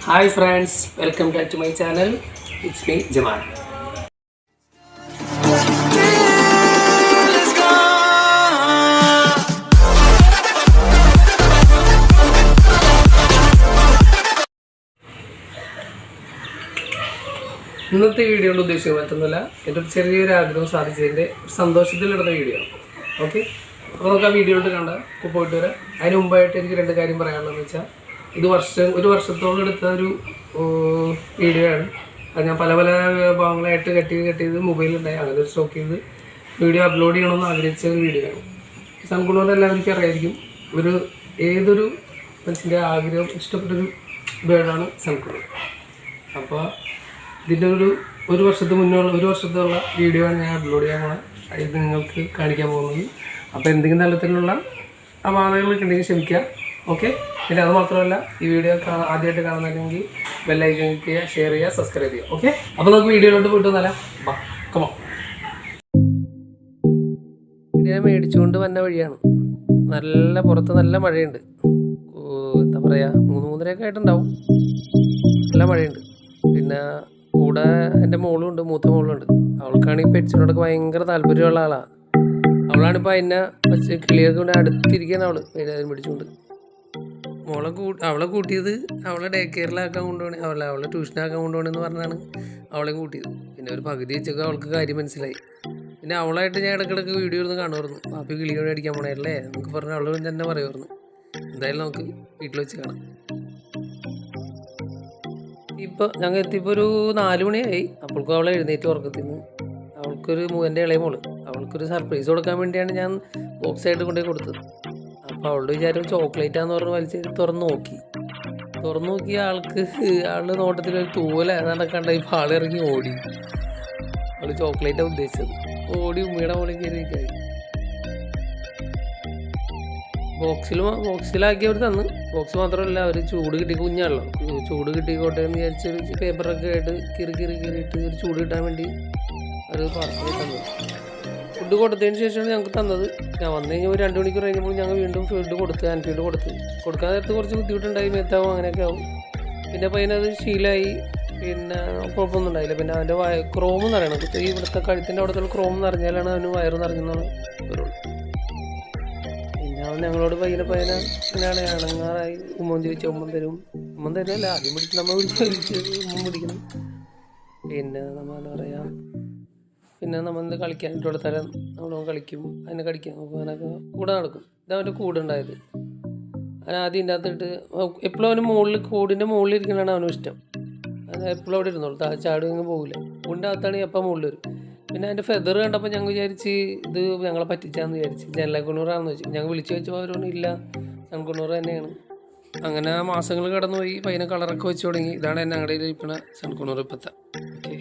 Hi friends, welcome back to my channel. It's me Jamal. ഇന്നത്തെ വീഡിയോയുടെ ഉദ്ദേശിക്കാൻ പറ്റുന്നില്ല. എൻ്റെ ഒരു ചെറിയൊരു ആഗ്രഹം സാധിച്ചതിൻ്റെ സന്തോഷത്തിലിടുന്ന വീഡിയോ. ഓക്കെ, അപ്പോൾ നമുക്ക് ആ വീഡിയോയിട്ട് കണ്ടാൽ പോയിട്ട് വരാം. അതിന് മുമ്പായിട്ട് എനിക്ക് രണ്ട് കാര്യം പറയാനുള്ളതെന്ന് വെച്ചാൽ, ഇത് ഒരു വർഷത്തോളം എടുത്ത ഒരു വീഡിയോ ആണ്. അത് ഞാൻ പല ഭാഗങ്ങളായിട്ട് കട്ട് ചെയ്ത് മൊബൈലുണ്ടായി അങ്ങനെ ഒരു സ്റ്റോക്ക് ചെയ്ത് വീഡിയോ അപ്ലോഡ് ചെയ്യണമെന്ന് ആഗ്രഹിച്ച ഒരു വീഡിയോ ആണ്. സൺകുണോട് എല്ലാവർക്കും അറിയായിരിക്കും, ഏതൊരു മനുഷ്യൻ്റെ ആഗ്രഹം ഇഷ്ടപ്പെട്ടൊരു ബേർഡാണ് സൺകുണോർ. അപ്പോൾ ഇതിൻ്റെ ഒരു വർഷത്തുള്ള വീഡിയോ ആണ് ഞാൻ അപ്ലോഡ് ചെയ്യാൻ പോകുന്നത്. ഇത് നിങ്ങൾക്ക് കാണിക്കാൻ പോകുന്നത്. അപ്പോൾ എന്തെങ്കിലും തരത്തിലുള്ള അപാകതകളൊക്കെ ഉണ്ടെങ്കിൽ ക്ഷമിക്കുക. ഓക്കെ, പിന്നെ അത് മാത്രമല്ല, ഈ വീഡിയോ ആദ്യമായിട്ട് കാണുന്നില്ലെങ്കിൽ ബെല്ലൈക്കൺ ക്ലിക്ക് ചെയ്യുക, ഷെയർ ചെയ്യുക, സബ്സ്ക്രൈബ് ചെയ്യുക. ഓക്കെ, അപ്പോൾ നമുക്ക് വീഡിയോയിലോട്ട് പോയിട്ട് വന്നാലോ. കമോ വീഡിയോ മേടിച്ചുകൊണ്ട് വന്ന വഴിയാണ്. പുറത്ത് നല്ല മഴയുണ്ട്. എന്താ പറയുക, 3-3:30 ആയിട്ടുണ്ടാവും. നല്ല മഴയുണ്ട്. പിന്നെ കൂടെ എൻ്റെ മോളുണ്ട്, മൂത്ത മോളുണ്ട്. അവൾക്കാണെങ്കിൽ പെറ്റ്സിനോടൊക്കെ ഭയങ്കര താല്പര്യമുള്ള ആളാണ്. അവളാണിപ്പോൾ അതിനെ വെച്ച് കിളിയൊക്കെ കൊണ്ട് അടുത്തിരിക്കുകയാണ്. പിടിച്ചുകൊണ്ട് അവളെ കൂട്ടിയത് അവളെ ഡേ കെയറിലാക്കാൻ കൊണ്ടുപോകണേ, അവളെ ട്യൂഷനാക്കാൻ കൊണ്ടുപോകണമെന്ന് പറഞ്ഞാണ് അവളെ കൂട്ടിയത്. പിന്നെ ഒരു പകുതി വെച്ചൊക്കെ അവൾക്ക് കാര്യം മനസ്സിലായി. പിന്നെ അവളായിട്ട് ഞാൻ ഇടയ്ക്കിടയ്ക്ക് വീഡിയോ ഇരുന്ന് കാണുമായിരുന്നു. പാപ്പി കിളിയോട് അടിക്കാൻ പോണല്ലേ നമുക്ക് പറഞ്ഞാൽ അവൾ തന്നെ പറയുമായിരുന്നു. എന്തായാലും നമുക്ക് വീട്ടിൽ വെച്ച് കാണാം. ഇപ്പോൾ ഞങ്ങൾ എത്തിയപ്പോൾ ഒരു 4 മണിയായി. അപ്പോഴേക്കും അവളെ എഴുന്നേറ്റ് ഉറക്കത്തിന്ന്. എൻ്റെ ഇളയ മോള് അവൾക്കൊരു സർപ്രൈസ് കൊടുക്കാൻ വേണ്ടിയാണ് ഞാൻ ബോക്സായിട്ട് കൊണ്ടുപോയി കൊടുത്തത്. അപ്പോൾ അവളുടെ വിചാരം ചോക്ലേറ്റാന്ന് പറഞ്ഞ് വലിച്ച് തുറന്നു നോക്കി ആളുടെ നോട്ടത്തിൽ ഒരു തൂവല ഏതാണ്ട് കണ്ട ഇപ്പോൾ ആളിറങ്ങി ഓടി. അവള് ചോക്ലേറ്റാണ് ഉദ്ദേശിച്ചത്. ഓടി ഉമ്മയുടെ മോളിൽ കയറിയിരിക്കായി. ബോക്സിലാക്കി അവർ തന്ന്. ബോക്സ് മാത്രമല്ല, അവർ ചൂട് കിട്ടി, കുഞ്ഞാണല്ലോ, ചൂട് കിട്ടിക്കോട്ടെ എന്ന് വിചാരിച്ചൊരു പേപ്പറൊക്കെ ആയിട്ട് കീറിയിട്ട് ഒരു ചൂട് കിട്ടാൻ വേണ്ടി ഒരു പാർസൽ തന്നു. ഫുഡ് കൊടുത്തതിന് ശേഷമാണ് ഞങ്ങൾക്ക് തന്നത്. ഞാൻ വന്നു കഴിഞ്ഞാൽ ഒരു 2 മണിക്കൂർ കഴിഞ്ഞപ്പോൾ ഞങ്ങൾ വീണ്ടും ഹാൻഡ് കൊടുക്കാൻ നേരത്ത് കുറച്ച് ബുദ്ധിമുട്ടുണ്ടായി. മേത്താവും, അങ്ങനെയൊക്കെ ആവും. പിന്നെ അപ്പോൾ അതിനത് ശീലമായി. പിന്നെ കുഴപ്പമൊന്നും ഉണ്ടായില്ല. പിന്നെ അവൻ്റെ ക്രോം നിറയണം. ഇവിടുത്തെ കഴുത്തിൻ്റെ അവിടുത്തെ ക്രോം നിറഞ്ഞാലാണ് അവന് വയറ് നിറഞ്ഞെന്നാണ് വരുള്ളൂ. പിന്നെ അവൻ ഞങ്ങളോട് പയ്യനെ പിന്നാണ് അണങ്ങാറായി. ഉമ്മൻ ചോദിച്ചാൽ ഉമ്മൻ തരുമല്ല, ആദ്യം പിടിച്ച് നമ്മൾ ഉമ്മൻ പിടിക്കണം. പിന്നെ നമ്മൾ എന്താ പറയുക, പിന്നെ നമ്മൾ കളിക്കാനായിട്ട് കൊടുത്താൽ നമ്മൾ കളിക്കും, അതിനെ കടിക്കാൻ നോക്കും, അതിനൊക്കെ കൂടെ നടക്കും. ഇതവൻ്റെ കൂടുണ്ടായത്. അവൻ ആദ്യം ഇതിൻ്റെ അകത്തിട്ട് എപ്പോഴും അവന് കൂടിൻ്റെ മുകളിൽ ഇരിക്കണതാണ് അവനും ഇഷ്ടം. അത് എപ്പോഴും അവിടെ ഇരുന്നോളൂ, ചാടും ഇങ്ങനെ പോകില്ല. കൂടിൻ്റെ അകത്താണെങ്കിൽ എപ്പോൾ മുകളിൽ വരും. പിന്നെ അതിൻ്റെ ഫെദർ കണ്ടപ്പോൾ ഞങ്ങൾ വിചാരിച്ച് ഇത് ഞങ്ങളെ പറ്റിച്ചാന്ന് വിചാരിച്ച്. ജനലക്കുണ്ണൂറാണെന്ന് വെച്ചു. ഞങ്ങൾ വിളിച്ചു വെച്ചപ്പോൾ അവരൊന്നും ഇല്ല, സൺകുണ്ണൂർ തന്നെയാണ്. അങ്ങനെ മാസങ്ങൾ കടന്നുപോയി. പയ്യനെ കളറൊക്കെ വെച്ച് തുടങ്ങി. ഇതാണ് ഞങ്ങളുടെ ഇരിപ്പണ സൺകുണ്ണൂർ ഇപ്പത്തെ. ഓക്കെ,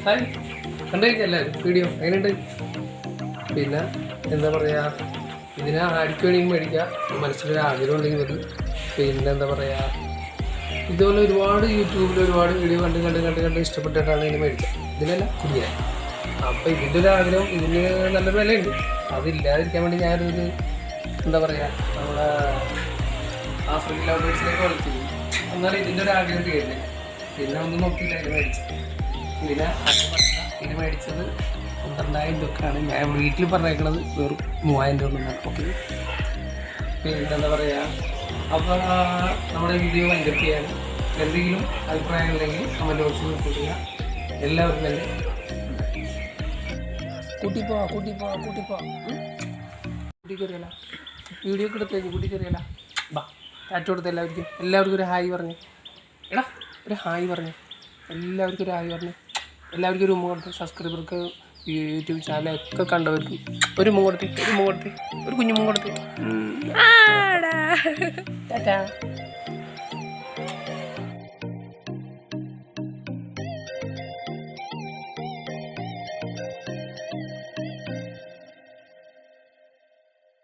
ഹായ്, കണ്ടുകഴിഞ്ഞല്ലേ വീഡിയോ? എങ്ങനെയുണ്ട്? പിന്നെ എന്താ പറയുക, ഇതിനെ ആർക്ക് വേണമെങ്കിൽ മേടിക്കുക, മനസ്സിലൊരു ആഗ്രഹം ഉണ്ടെങ്കിൽ മതി. പിന്നെ എന്താ പറയുക, ഇതുപോലെ ഒരുപാട് യൂട്യൂബിൽ ഒരുപാട് വീഡിയോ കണ്ട് ഇഷ്ടപ്പെട്ടിട്ടാണ് ഇതിന് മേടിച്ചത്. ഇതിനല്ല കുടിയാൻ. അപ്പോൾ ഇതിൻ്റെ ഒരു ആഗ്രഹം, ഇതിന് നല്ലൊരു വിലയുണ്ട്. അതില്ലാതിരിക്കാൻ വേണ്ടി ഞാനൊരു എന്താ പറയുക, നമ്മളെ ആഫ്രിക്കൻ ലവ് ബേർഡ്സിലേക്ക് വളർത്തി. എന്നാലും ഇതിൻ്റെ ഒരു ആഗ്രഹം തീരുന്നില്ല. പിന്നെ ഒന്നും നോക്കിയില്ല, ഇത് മേടിച്ചത്. ഇത് മേടിച്ചത് 12,000 രൂപക്കാണ്. ഞാൻ വീട്ടിൽ പറഞ്ഞേക്കണത് വെറും 3,000 രൂപ. ഓക്കെ, പിന്നെ എന്താ പറയുക, അപ്പോൾ നമ്മുടെ വീഡിയോ വൈൻഡപ്പ് ചെയ്യാൻ എന്തെങ്കിലും അഭിപ്രായം ഉണ്ടെങ്കിൽ കമൻറ്റ് ബോക്സിൽ കൊടുക്കുക. എല്ലാവർക്കും എൻ്റെ കൂട്ടി കയറിയല്ല, വീഡിയോ ഒക്കെ എടുത്തേക്ക് കൂട്ടി കയറിയല്ല. ടാറ്റ കൊടുത്ത് എല്ലാവർക്കും ഒരു ഹായ് പറഞ്ഞു. ഒരു ഹായ് പറഞ്ഞു. എല്ലാവർക്കും ഒരു ഹായ് പറഞ്ഞു. എല്ലാവർക്കും ഒരു ഉമ്മ കൊടുത്ത്, സബ്സ്ക്രൈബർക്ക്, യൂട്യൂബ് ചാനലൊക്കെ കണ്ടവർക്ക് ഒരു ഉമ്മ കൊടുത്ത്, ഒരു കുഞ്ഞുമ്മ കൊടുത്ത്. ടാറ്റാ.